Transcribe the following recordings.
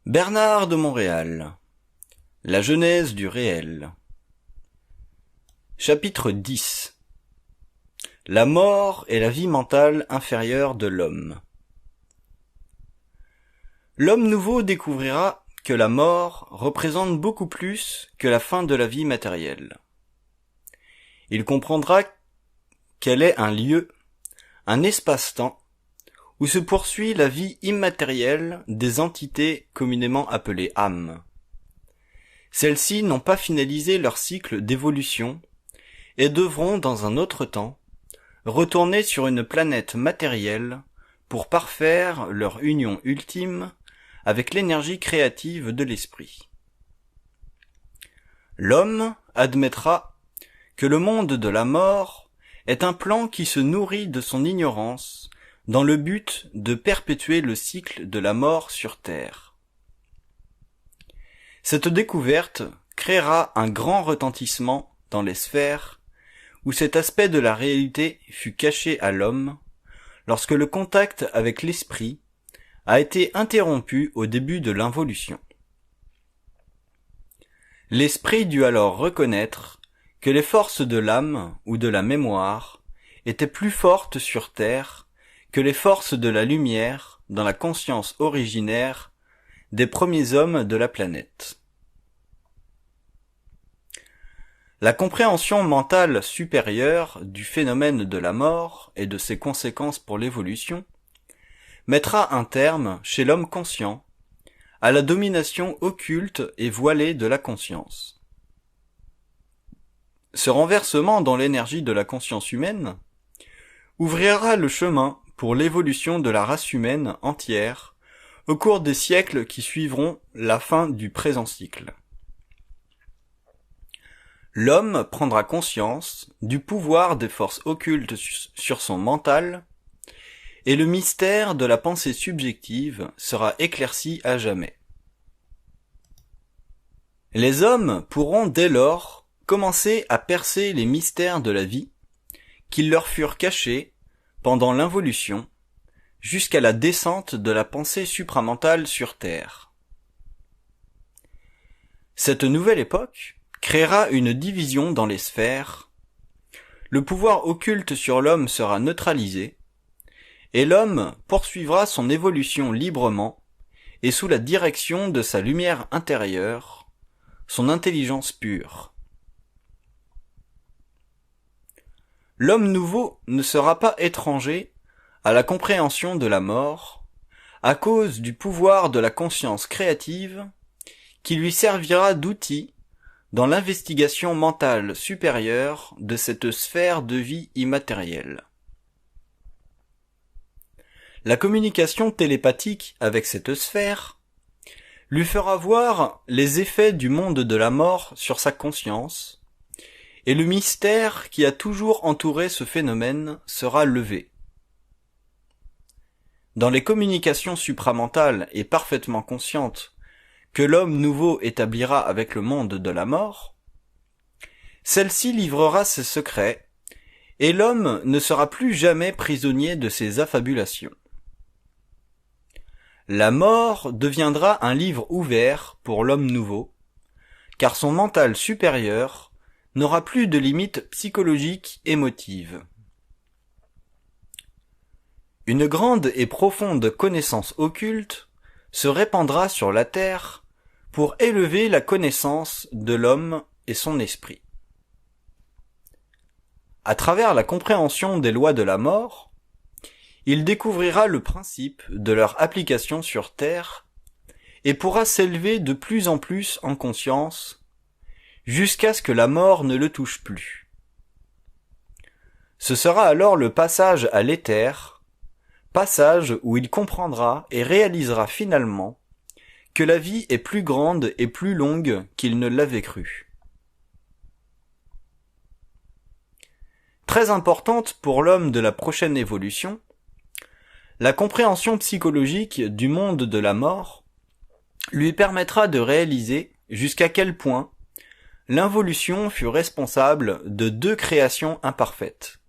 Bernard de Montréal. La genèse du réel. Chapitre 10. La mort et la vie mentale inférieure de l'homme. L'homme nouveau découvrira que la mort représente beaucoup plus que la fin de la vie matérielle. Il comprendra qu'elle est un lieu, un espace-temps, où se poursuit la vie immatérielle des entités communément appelées âmes. Celles-ci n'ont pas finalisé leur cycle d'évolution et devront, dans un autre temps, retourner sur une planète matérielle pour parfaire leur union ultime avec l'énergie créative de l'esprit. L'homme admettra que le monde de la mort est un plan qui se nourrit de son ignorance dans le but de perpétuer le cycle de la mort sur Terre. Cette découverte créera un grand retentissement dans les sphères où cet aspect de la réalité fut caché à l'homme lorsque le contact avec l'esprit a été interrompu au début de l'involution. L'esprit dut alors reconnaître que les forces de l'âme ou de la mémoire étaient plus fortes sur Terre que les forces de la lumière dans la conscience originaire des premiers hommes de la planète. La compréhension mentale supérieure du phénomène de la mort et de ses conséquences pour l'évolution mettra un terme, chez l'homme conscient, à la domination occulte et voilée de la conscience. Ce renversement dans l'énergie de la conscience humaine ouvrira le chemin pour l'évolution de la race humaine entière au cours des siècles qui suivront la fin du présent cycle. L'homme prendra conscience du pouvoir des forces occultes sur son mental, et le mystère de la pensée subjective sera éclairci à jamais. Les hommes pourront dès lors commencer à percer les mystères de la vie qui leur furent cachés pendant l'involution, jusqu'à la descente de la pensée supramentale sur Terre. Cette nouvelle époque créera une division dans les sphères, le pouvoir occulte sur l'homme sera neutralisé, et l'homme poursuivra son évolution librement et sous la direction de sa lumière intérieure, son intelligence pure. L'homme nouveau ne sera pas étranger à la compréhension de la mort à cause du pouvoir de la conscience créative qui lui servira d'outil dans l'investigation mentale supérieure de cette sphère de vie immatérielle. La communication télépathique avec cette sphère lui fera voir les effets du monde de la mort sur sa conscience, et le mystère qui a toujours entouré ce phénomène sera levé. Dans les communications supramentales et parfaitement conscientes que l'homme nouveau établira avec le monde de la mort, celle-ci livrera ses secrets, et l'homme ne sera plus jamais prisonnier de ses affabulations. La mort deviendra un livre ouvert pour l'homme nouveau, car son mental supérieur n'aura plus de limites psychologiques émotives. Une grande et profonde connaissance occulte se répandra sur la terre pour élever la connaissance de l'homme et son esprit. À travers la compréhension des lois de la mort, il découvrira le principe de leur application sur terre et pourra s'élever de plus en plus en conscience jusqu'à ce que la mort ne le touche plus. Ce sera alors le passage à l'éther, passage où il comprendra et réalisera finalement que la vie est plus grande et plus longue qu'il ne l'avait cru. Très importante pour l'homme de la prochaine évolution, la compréhension psychologique du monde de la mort lui permettra de réaliser jusqu'à quel point l'involution fut responsable de deux créations imparfaites,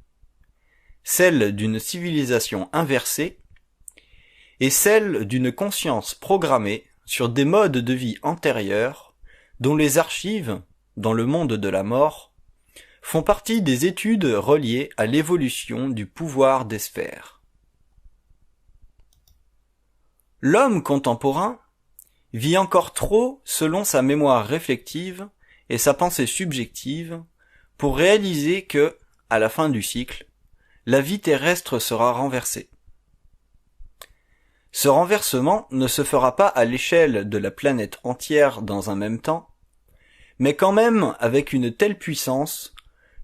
celle d'une civilisation inversée et celle d'une conscience programmée sur des modes de vie antérieurs dont les archives, dans le monde de la mort, font partie des études reliées à l'évolution du pouvoir des sphères. L'homme contemporain vit encore trop selon sa mémoire réflective et sa pensée subjective pour réaliser que, à la fin du cycle, la vie terrestre sera renversée. Ce renversement ne se fera pas à l'échelle de la planète entière dans un même temps, mais quand même avec une telle puissance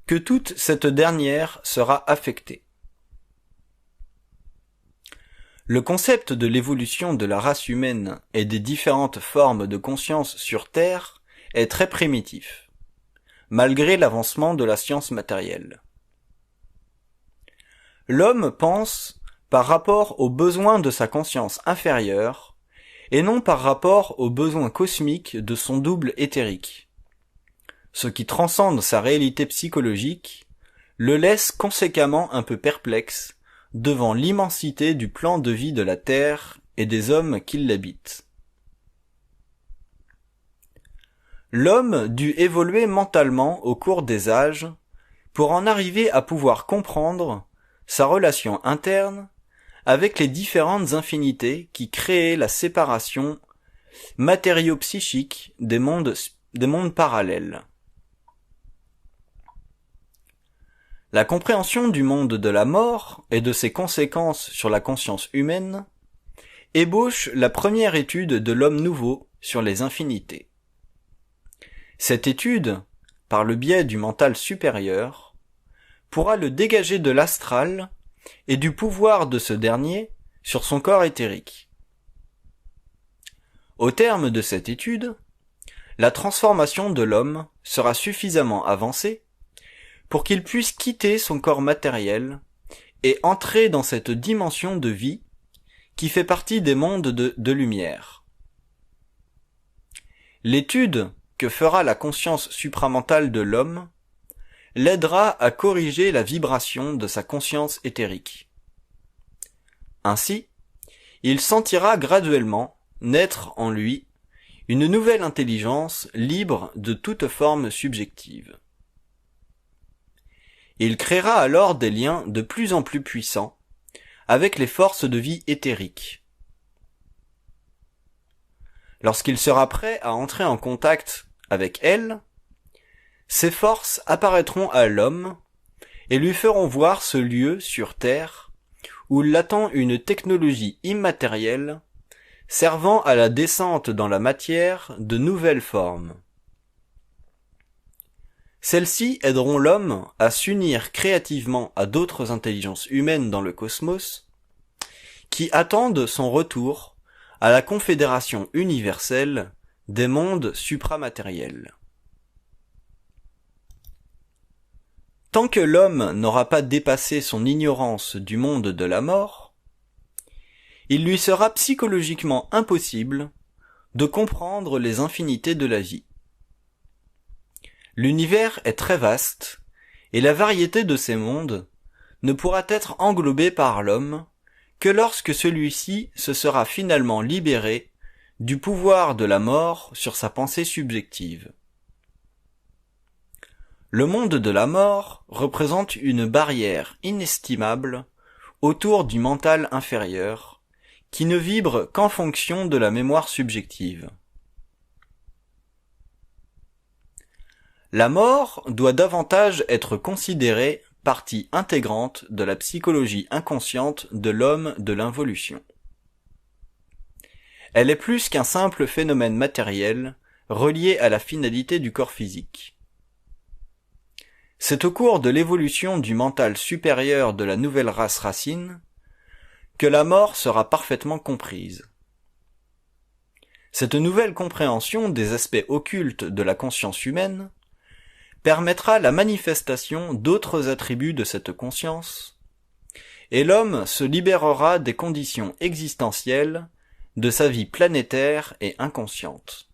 que toute cette dernière sera affectée. Le concept de l'évolution de la race humaine et des différentes formes de conscience sur Terre est très primitif, malgré l'avancement de la science matérielle. L'homme pense par rapport aux besoins de sa conscience inférieure et non par rapport aux besoins cosmiques de son double éthérique. Ce qui transcende sa réalité psychologique le laisse conséquemment un peu perplexe devant l'immensité du plan de vie de la Terre et des hommes qui l'habitent. L'homme dut évoluer mentalement au cours des âges pour en arriver à pouvoir comprendre sa relation interne avec les différentes infinités qui créaient la séparation matériau-psychique des mondes parallèles. La compréhension du monde de la mort et de ses conséquences sur la conscience humaine ébauche la première étude de l'homme nouveau sur les infinités. Cette étude, par le biais du mental supérieur, pourra le dégager de l'astral et du pouvoir de ce dernier sur son corps éthérique. Au terme de cette étude, la transformation de l'homme sera suffisamment avancée pour qu'il puisse quitter son corps matériel et entrer dans cette dimension de vie qui fait partie des mondes de lumière. L'étude que fera la conscience supramentale de l'homme l'aidera à corriger la vibration de sa conscience éthérique. Ainsi, il sentira graduellement naître en lui une nouvelle intelligence libre de toute forme subjective. Il créera alors des liens de plus en plus puissants avec les forces de vie éthériques. Lorsqu'il sera prêt à entrer en contact avec elles, ces forces apparaîtront à l'homme et lui feront voir ce lieu sur Terre où l'attend une technologie immatérielle servant à la descente dans la matière de nouvelles formes. Celles-ci aideront l'homme à s'unir créativement à d'autres intelligences humaines dans le cosmos qui attendent son retour à la confédération universelle des mondes supramatériels. Tant que l'homme n'aura pas dépassé son ignorance du monde de la mort, il lui sera psychologiquement impossible de comprendre les infinités de la vie. L'univers est très vaste, et la variété de ces mondes ne pourra être englobée par l'homme que lorsque celui-ci se sera finalement libéré du pouvoir de la mort sur sa pensée subjective. Le monde de la mort représente une barrière inestimable autour du mental inférieur, qui ne vibre qu'en fonction de la mémoire subjective. La mort doit davantage être considérée partie intégrante de la psychologie inconsciente de l'homme de l'involution. Elle est plus qu'un simple phénomène matériel relié à la finalité du corps physique. C'est au cours de l'évolution du mental supérieur de la nouvelle race racine que la mort sera parfaitement comprise. Cette nouvelle compréhension des aspects occultes de la conscience humaine permettra la manifestation d'autres attributs de cette conscience, et l'homme se libérera des conditions existentielles de sa vie planétaire et inconsciente.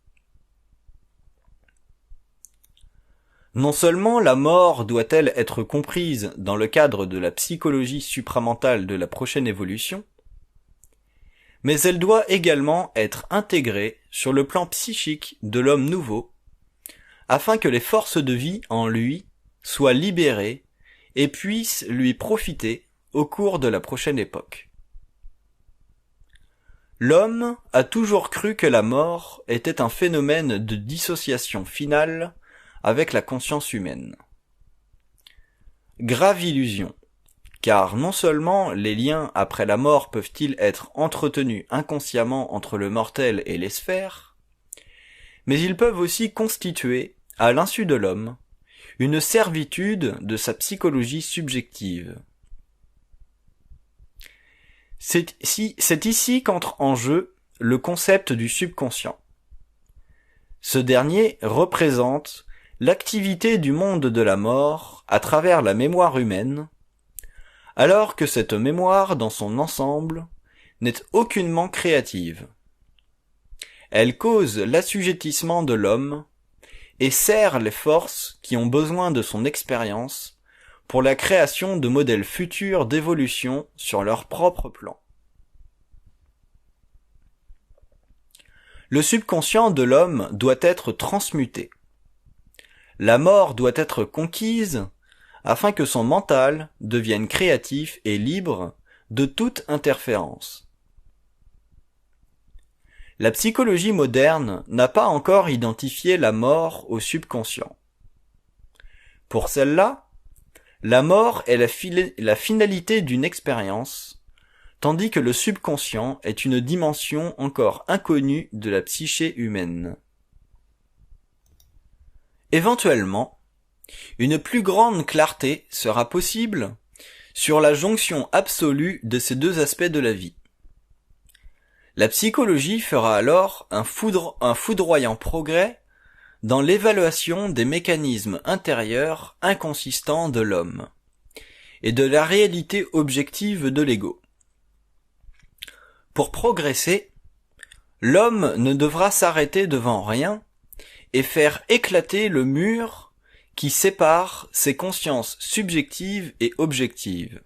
Non seulement la mort doit-elle être comprise dans le cadre de la psychologie supramentale de la prochaine évolution, mais elle doit également être intégrée sur le plan psychique de l'homme nouveau, afin que les forces de vie en lui soient libérées et puissent lui profiter au cours de la prochaine époque. L'homme a toujours cru que la mort était un phénomène de dissociation finale avec la conscience humaine. Grave illusion, car non seulement les liens après la mort peuvent-ils être entretenus inconsciemment entre le mortel et les sphères, mais ils peuvent aussi constituer, à l'insu de l'homme, une servitude de sa psychologie subjective. C'est ici qu'entre en jeu le concept du subconscient. Ce dernier représente l'activité du monde de la mort à travers la mémoire humaine, alors que cette mémoire dans son ensemble n'est aucunement créative. Elle cause l'assujettissement de l'homme et sert les forces qui ont besoin de son expérience pour la création de modèles futurs d'évolution sur leur propre plan. Le subconscient de l'homme doit être transmuté. La mort doit être conquise afin que son mental devienne créatif et libre de toute interférence. La psychologie moderne n'a pas encore identifié la mort au subconscient. Pour celle-là, la mort est la finalité d'une expérience, tandis que le subconscient est une dimension encore inconnue de la psyché humaine. Éventuellement, une plus grande clarté sera possible sur la jonction absolue de ces deux aspects de la vie. La psychologie fera alors un foudroyant progrès dans l'évaluation des mécanismes intérieurs inconsistants de l'homme et de la réalité objective de l'ego. Pour progresser, l'homme ne devra s'arrêter devant rien et faire éclater le mur qui sépare ses consciences subjectives et objectives.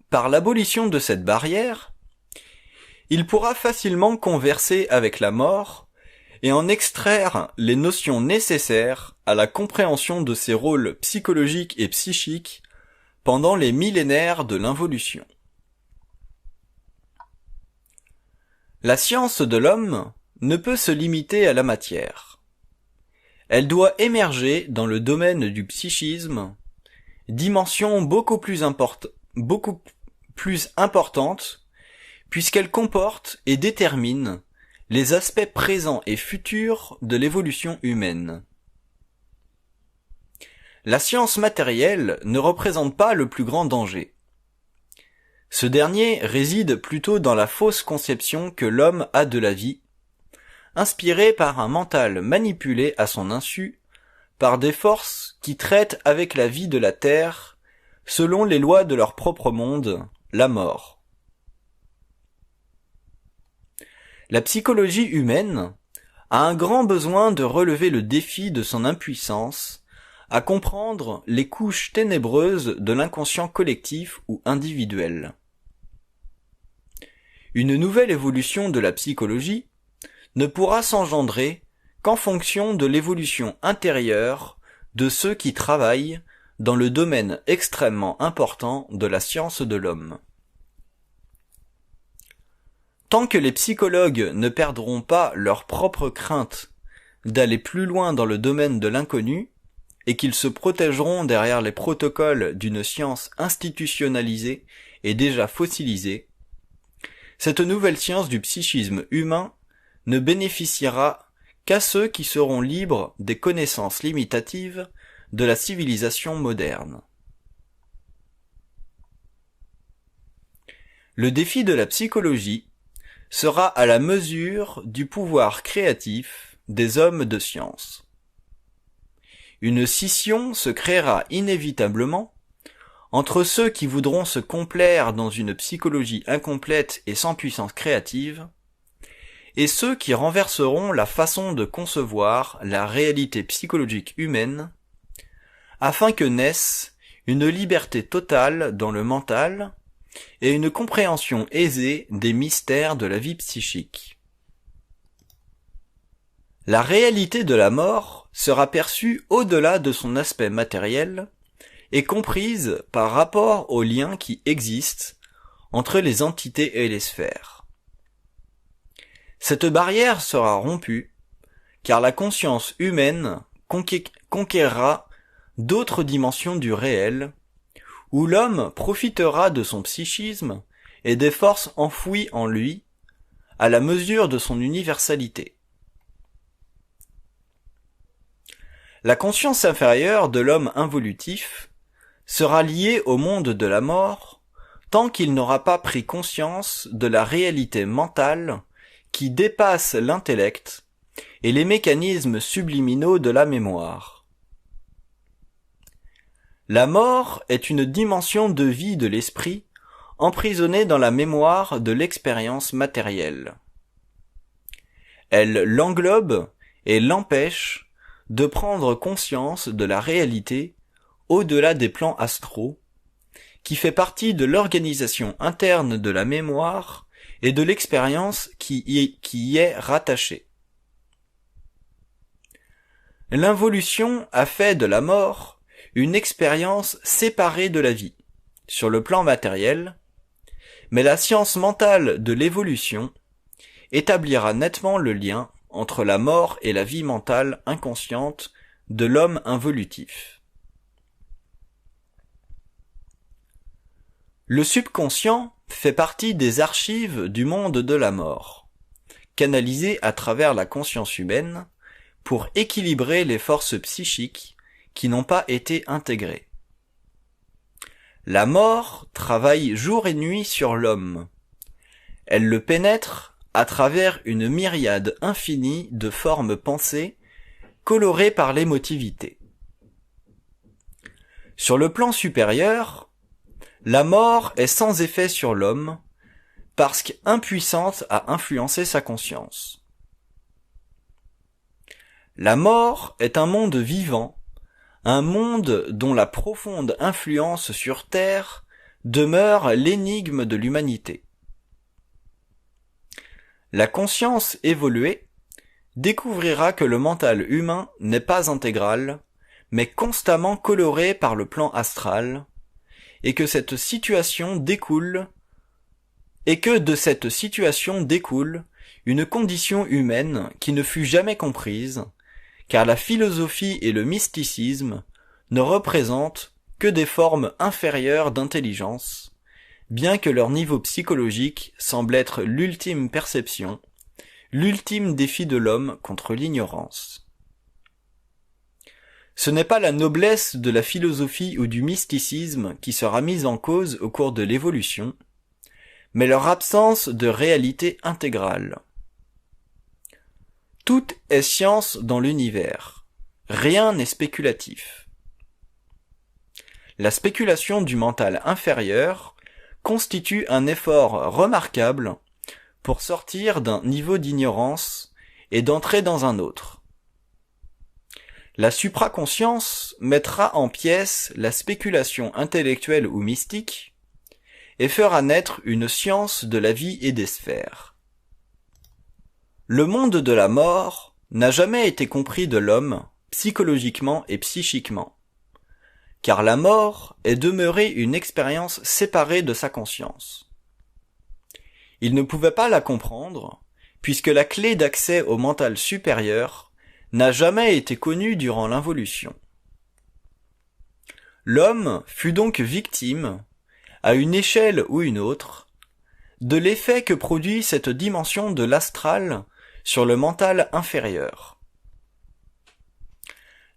Par l'abolition de cette barrière, il pourra facilement converser avec la mort et en extraire les notions nécessaires à la compréhension de ses rôles psychologiques et psychiques pendant les millénaires de l'involution. La science de l'homme ne peut se limiter à la matière. Elle doit émerger dans le domaine du psychisme, dimension beaucoup plus importante, puisqu'elle comporte et détermine les aspects présents et futurs de l'évolution humaine. La science matérielle ne représente pas le plus grand danger. Ce dernier réside plutôt dans la fausse conception que l'homme a de la vie, inspirée par un mental manipulé à son insu par des forces qui traitent avec la vie de la terre selon les lois de leur propre monde, la mort. La psychologie humaine a un grand besoin de relever le défi de son impuissance à comprendre les couches ténébreuses de l'inconscient collectif ou individuel. Une nouvelle évolution de la psychologie ne pourra s'engendrer qu'en fonction de l'évolution intérieure de ceux qui travaillent dans le domaine extrêmement important de la science de l'homme. Tant que les psychologues ne perdront pas leur propre crainte d'aller plus loin dans le domaine de l'inconnu, et qu'ils se protégeront derrière les protocoles d'une science institutionnalisée et déjà fossilisée, cette nouvelle science du psychisme humain ne bénéficiera qu'à ceux qui seront libres des connaissances limitatives de la civilisation moderne. Le défi de la psychologie sera à la mesure du pouvoir créatif des hommes de science. Une scission se créera inévitablement entre ceux qui voudront se complaire dans une psychologie incomplète et sans puissance créative, et ceux qui renverseront la façon de concevoir la réalité psychologique humaine, afin que naisse une liberté totale dans le mental et une compréhension aisée des mystères de la vie psychique. La réalité de la mort sera perçue au-delà de son aspect matériel et comprise par rapport aux liens qui existent entre les entités et les sphères. Cette barrière sera rompue car la conscience humaine conquérera d'autres dimensions du réel, où l'homme profitera de son psychisme et des forces enfouies en lui à la mesure de son universalité. La conscience inférieure de l'homme involutif sera liée au monde de la mort tant qu'il n'aura pas pris conscience de la réalité mentale qui dépasse l'intellect et les mécanismes subliminaux de la mémoire. La mort est une dimension de vie de l'esprit emprisonnée dans la mémoire de l'expérience matérielle. Elle l'englobe et l'empêche de prendre conscience de la réalité au-delà des plans astraux, qui fait partie de l'organisation interne de la mémoire et de l'expérience qui y est rattachée. L'involution a fait de la mort une expérience séparée de la vie, sur le plan matériel, mais la science mentale de l'évolution établira nettement le lien entre la mort et la vie mentale inconsciente de l'homme involutif. Le subconscient fait partie des archives du monde de la mort, canalisées à travers la conscience humaine pour équilibrer les forces psychiques qui n'ont pas été intégrées. La mort travaille jour et nuit sur l'homme. Elle le pénètre à travers une myriade infinie de formes pensées colorées par l'émotivité. Sur le plan supérieur, la mort est sans effet sur l'homme parce qu'impuissante à influencer sa conscience. La mort est un monde vivant, un monde dont la profonde influence sur Terre demeure l'énigme de l'humanité. La conscience évoluée découvrira que le mental humain n'est pas intégral, mais constamment coloré par le plan astral, et que de cette situation découle une condition humaine qui ne fut jamais comprise, car la philosophie et le mysticisme ne représentent que des formes inférieures d'intelligence, bien que leur niveau psychologique semble être l'ultime perception, l'ultime défi de l'homme contre l'ignorance. Ce n'est pas la noblesse de la philosophie ou du mysticisme qui sera mise en cause au cours de l'évolution, mais leur absence de réalité intégrale. Tout est science dans l'univers. Rien n'est spéculatif. La spéculation du mental inférieur constitue un effort remarquable pour sortir d'un niveau d'ignorance et d'entrer dans un autre. La supraconscience mettra en pièces la spéculation intellectuelle ou mystique et fera naître une science de la vie et des sphères. Le monde de la mort n'a jamais été compris de l'homme psychologiquement et psychiquement, car la mort est demeurée une expérience séparée de sa conscience. Il ne pouvait pas la comprendre, puisque la clé d'accès au mental supérieur n'a jamais été connue durant l'involution. L'homme fut donc victime, à une échelle ou une autre, de l'effet que produit cette dimension de l'astral sur le mental inférieur.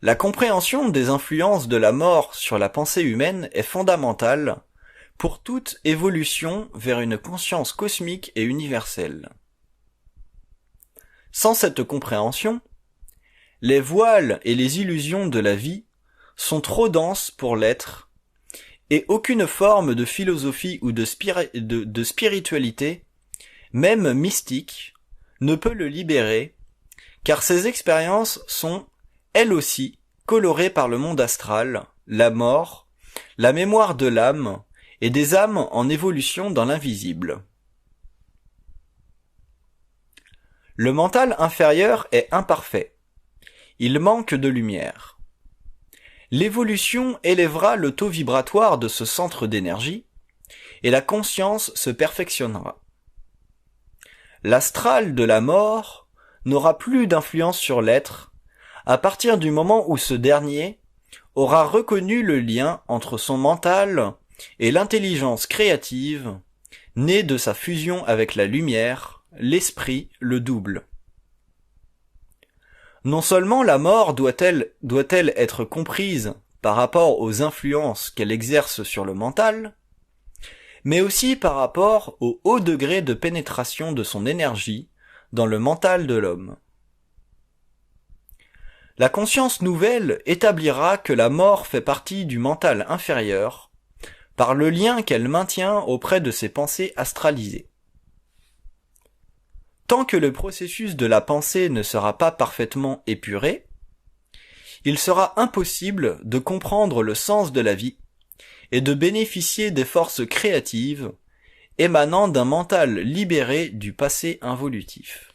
La compréhension des influences de la mort sur la pensée humaine est fondamentale pour toute évolution vers une conscience cosmique et universelle. Sans cette compréhension, les voiles et les illusions de la vie sont trop denses pour l'être, et aucune forme de philosophie ou de spiritualité, même mystique, ne peut le libérer, car ces expériences sont, elles aussi, colorées par le monde astral, la mort, la mémoire de l'âme et des âmes en évolution dans l'invisible. Le mental inférieur est imparfait. Il manque de lumière. L'évolution élèvera le taux vibratoire de ce centre d'énergie, et la conscience se perfectionnera. L'astral de la mort n'aura plus d'influence sur l'être à partir du moment où ce dernier aura reconnu le lien entre son mental et l'intelligence créative née de sa fusion avec la lumière, l'esprit, le double. Non seulement la mort doit-elle être comprise par rapport aux influences qu'elle exerce sur le mental, mais aussi par rapport au haut degré de pénétration de son énergie dans le mental de l'homme. La conscience nouvelle établira que la mort fait partie du mental inférieur par le lien qu'elle maintient auprès de ses pensées astralisées. Tant que le processus de la pensée ne sera pas parfaitement épuré, il sera impossible de comprendre le sens de la vie et de bénéficier des forces créatives émanant d'un mental libéré du passé involutif.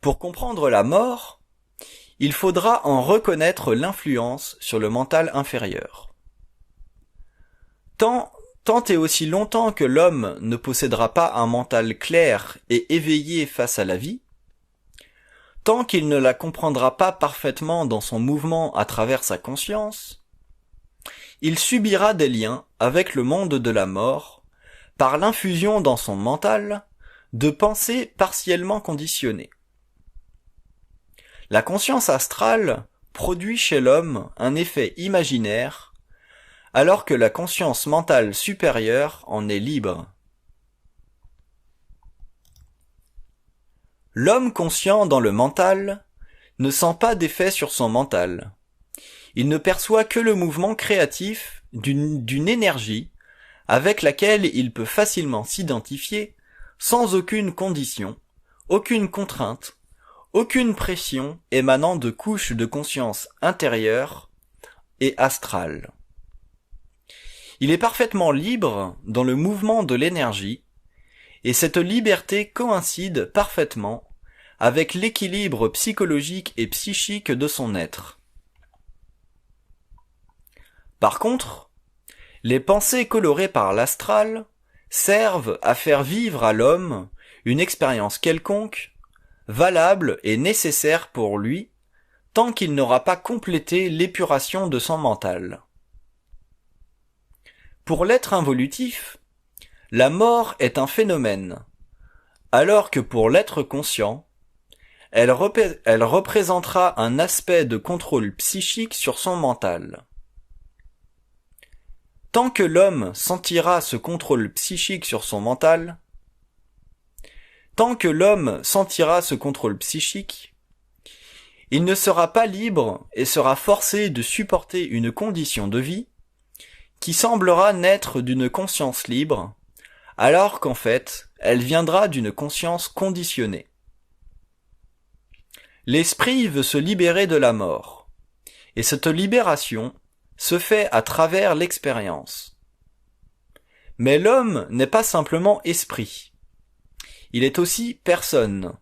Pour comprendre la mort, il faudra en reconnaître l'influence sur le mental inférieur. Tant et aussi longtemps que l'homme ne possédera pas un mental clair et éveillé face à la vie, tant qu'il ne la comprendra pas parfaitement dans son mouvement à travers sa conscience, il subira des liens avec le monde de la mort par l'infusion dans son mental de pensées partiellement conditionnées. La conscience astrale produit chez l'homme un effet imaginaire alors que la conscience mentale supérieure en est libre. L'homme conscient dans le mental ne sent pas d'effet sur son mental. Il ne perçoit que le mouvement créatif d'une énergie avec laquelle il peut facilement s'identifier sans aucune condition, aucune contrainte, aucune pression émanant de couches de conscience intérieure et astrale. Il est parfaitement libre dans le mouvement de l'énergie, et cette liberté coïncide parfaitement avec l'équilibre psychologique et psychique de son être. Par contre, les pensées colorées par l'astral servent à faire vivre à l'homme une expérience quelconque, valable et nécessaire pour lui, tant qu'il n'aura pas complété l'épuration de son mental. Pour l'être involutif, la mort est un phénomène, alors que pour l'être conscient, elle représentera un aspect de contrôle psychique sur son mental. Tant que l'homme sentira ce contrôle psychique sur son mental, il ne sera pas libre et sera forcé de supporter une condition de vie qui semblera naître d'une conscience libre, alors qu'en fait, elle viendra d'une conscience conditionnée. L'esprit veut se libérer de la mort, et cette libération se fait à travers l'expérience. Mais l'homme n'est pas simplement esprit, il est aussi personne,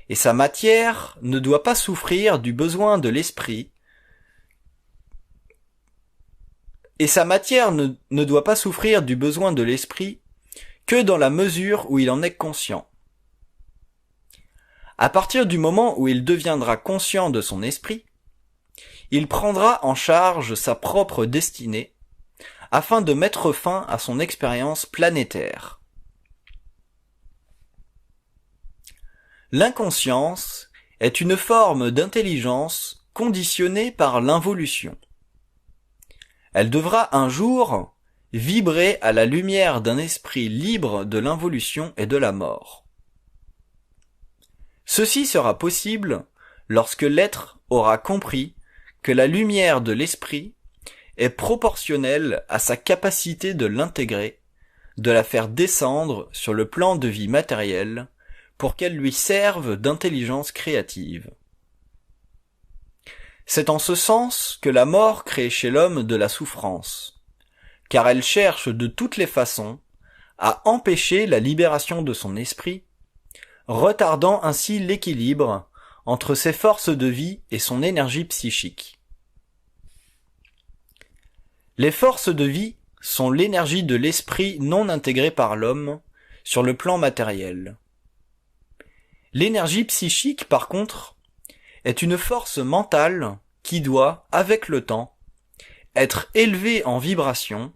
et sa matière ne doit pas souffrir du besoin de l'esprit, que dans la mesure où il en est conscient. À partir du moment où il deviendra conscient de son esprit, il prendra en charge sa propre destinée afin de mettre fin à son expérience planétaire. L'inconscience est une forme d'intelligence conditionnée par l'involution. Elle devra un jour vibrer à la lumière d'un esprit libre de l'involution et de la mort. Ceci sera possible lorsque l'être aura compris que la lumière de l'esprit est proportionnelle à sa capacité de l'intégrer, de la faire descendre sur le plan de vie matériel pour qu'elle lui serve d'intelligence créative. C'est en ce sens que la mort crée chez l'homme de la souffrance, car elle cherche de toutes les façons à empêcher la libération de son esprit, retardant ainsi l'équilibre entre ses forces de vie et son énergie psychique. Les forces de vie sont l'énergie de l'esprit non intégrée par l'homme sur le plan matériel. L'énergie psychique, par contre, est une force mentale qui doit, avec le temps, être élevée en vibration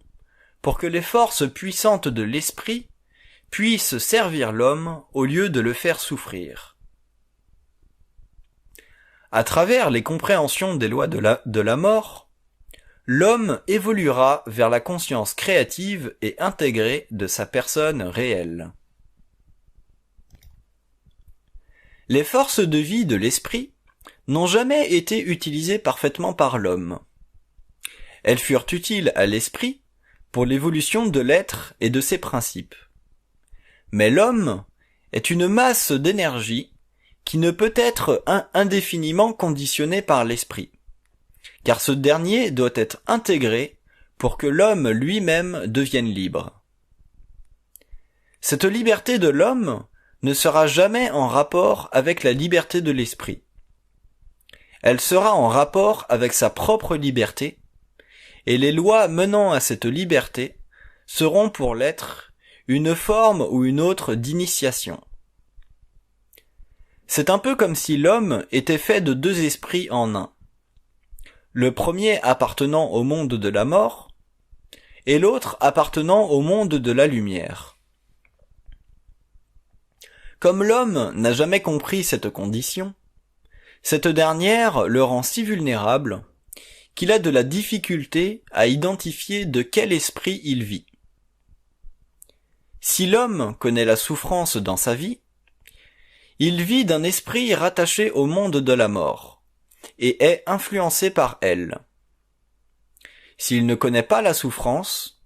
pour que les forces puissantes de l'esprit puissent servir l'homme au lieu de le faire souffrir. À travers les compréhensions des lois de la mort, l'homme évoluera vers la conscience créative et intégrée de sa personne réelle. Les forces de vie de l'esprit n'ont jamais été utilisées parfaitement par l'homme. Elles furent utiles à l'esprit pour l'évolution de l'être et de ses principes. Mais l'homme est une masse d'énergie qui ne peut être indéfiniment conditionnée par l'esprit, car ce dernier doit être intégré pour que l'homme lui-même devienne libre. Cette liberté de l'homme ne sera jamais en rapport avec la liberté de l'esprit. Elle sera en rapport avec sa propre liberté, et les lois menant à cette liberté seront pour l'être une forme ou une autre d'initiation. C'est un peu comme si l'homme était fait de deux esprits en un. Le premier appartenant au monde de la mort, et l'autre appartenant au monde de la lumière. Comme l'homme n'a jamais compris cette condition, cette dernière le rend si vulnérable qu'il a de la difficulté à identifier de quel esprit il vit. Si l'homme connaît la souffrance dans sa vie, il vit d'un esprit rattaché au monde de la mort, et est influencé par elle. S'il ne connaît pas la souffrance,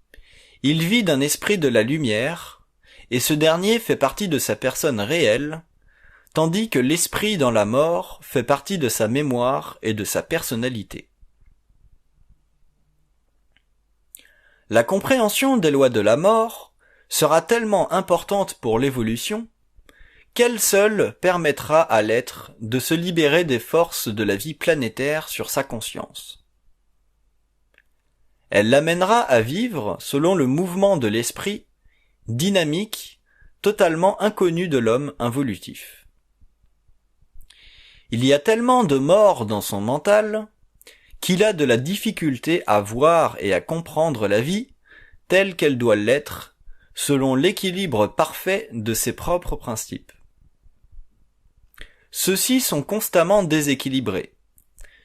il vit d'un esprit de la lumière, et ce dernier fait partie de sa personne réelle, tandis que l'esprit dans la mort fait partie de sa mémoire et de sa personnalité. La compréhension des lois de la mort sera tellement importante pour l'évolution qu'elle seule permettra à l'être de se libérer des forces de la vie planétaire sur sa conscience. Elle l'amènera à vivre selon le mouvement de l'esprit, dynamique, totalement inconnu de l'homme involutif. Il y a tellement de morts dans son mental qu'il a de la difficulté à voir et à comprendre la vie telle qu'elle doit l'être, selon l'équilibre parfait de ses propres principes. Ceux-ci sont constamment déséquilibrés,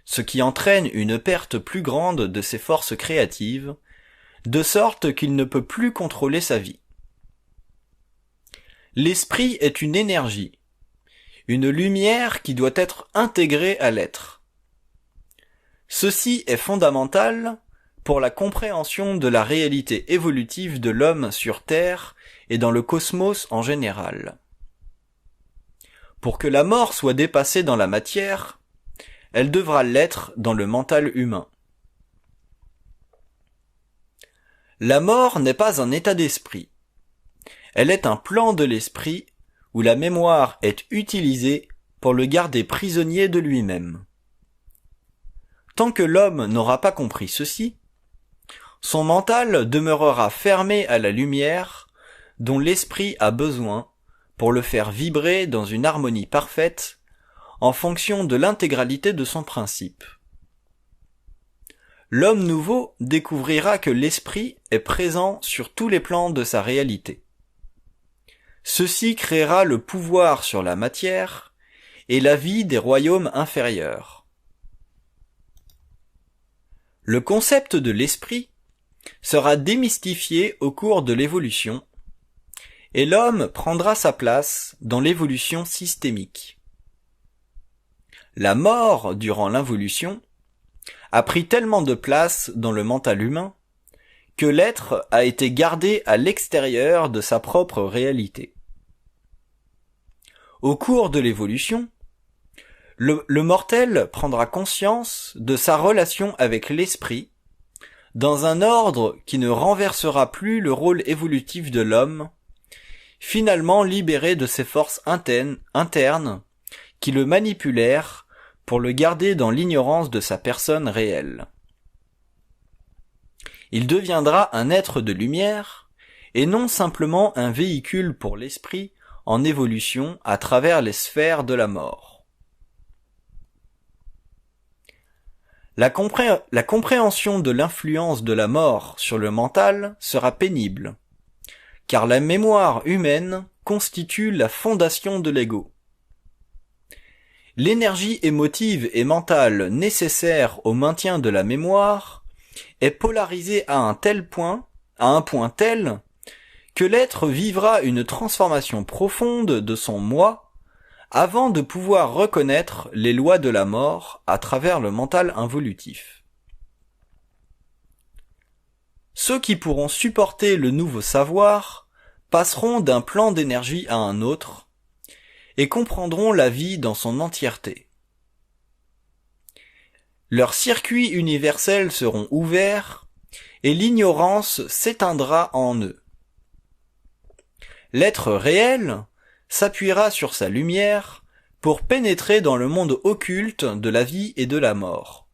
ce qui entraîne une perte plus grande de ses forces créatives, de sorte qu'il ne peut plus contrôler sa vie. L'esprit est une énergie, une lumière qui doit être intégrée à l'être. Ceci est fondamental pour la compréhension de la réalité évolutive de l'homme sur Terre et dans le cosmos en général. Pour que la mort soit dépassée dans la matière, elle devra l'être dans le mental humain. La mort n'est pas un état d'esprit. Elle est un plan de l'esprit où la mémoire est utilisée pour le garder prisonnier de lui-même. Tant que l'homme n'aura pas compris ceci, son mental demeurera fermé à la lumière dont l'esprit a besoin pour le faire vibrer dans une harmonie parfaite en fonction de l'intégralité de son principe. L'homme nouveau découvrira que l'esprit est présent sur tous les plans de sa réalité. Ceci créera le pouvoir sur la matière et la vie des royaumes inférieurs. Le concept de l'esprit sera démystifié au cours de l'évolution, et l'homme prendra sa place dans l'évolution systémique. La mort, durant l'involution, a pris tellement de place dans le mental humain que l'être a été gardé à l'extérieur de sa propre réalité. Au cours de l'évolution, Le mortel prendra conscience de sa relation avec l'esprit, dans un ordre qui ne renversera plus le rôle évolutif de l'homme, finalement libéré de ses forces internes qui le manipulèrent pour le garder dans l'ignorance de sa personne réelle. Il deviendra un être de lumière, et non simplement un véhicule pour l'esprit en évolution à travers les sphères de la mort. La compréhension de l'influence de la mort sur le mental sera pénible, car la mémoire humaine constitue la fondation de l'ego. L'énergie émotive et mentale nécessaire au maintien de la mémoire est polarisée à un point tel que l'être vivra une transformation profonde de son moi avant de pouvoir reconnaître les lois de la mort à travers le mental involutif. Ceux qui pourront supporter le nouveau savoir passeront d'un plan d'énergie à un autre et comprendront la vie dans son entièreté. Leurs circuits universels seront ouverts et l'ignorance s'éteindra en eux. L'être réel s'appuiera sur sa lumière pour pénétrer dans le monde occulte de la vie et de la mort.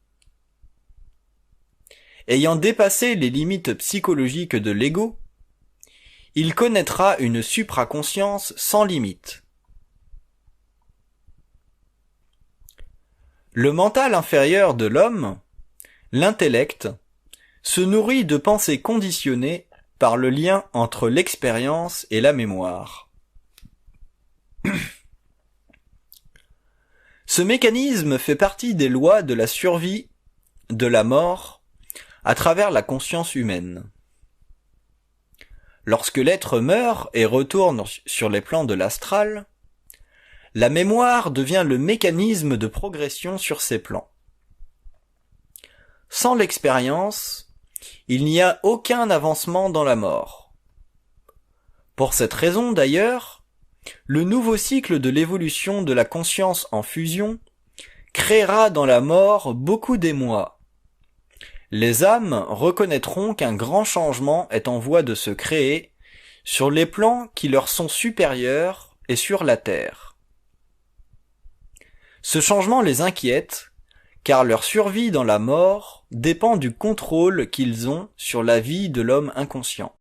Ayant dépassé les limites psychologiques de l'ego, il connaîtra une supraconscience sans limite. Le mental inférieur de l'homme, l'intellect, se nourrit de pensées conditionnées par le lien entre l'expérience et la mémoire. Ce mécanisme fait partie des lois de la survie, de la mort, à travers la conscience humaine. Lorsque l'être meurt et retourne sur les plans de l'astral, la mémoire devient le mécanisme de progression sur ces plans. Sans l'expérience, il n'y a aucun avancement dans la mort. Pour cette raison d'ailleurs, le nouveau cycle de l'évolution de la conscience en fusion créera dans la mort beaucoup d'émoi. Les âmes reconnaîtront qu'un grand changement est en voie de se créer sur les plans qui leur sont supérieurs et sur la terre. Ce changement les inquiète, car leur survie dans la mort dépend du contrôle qu'ils ont sur la vie de l'homme inconscient.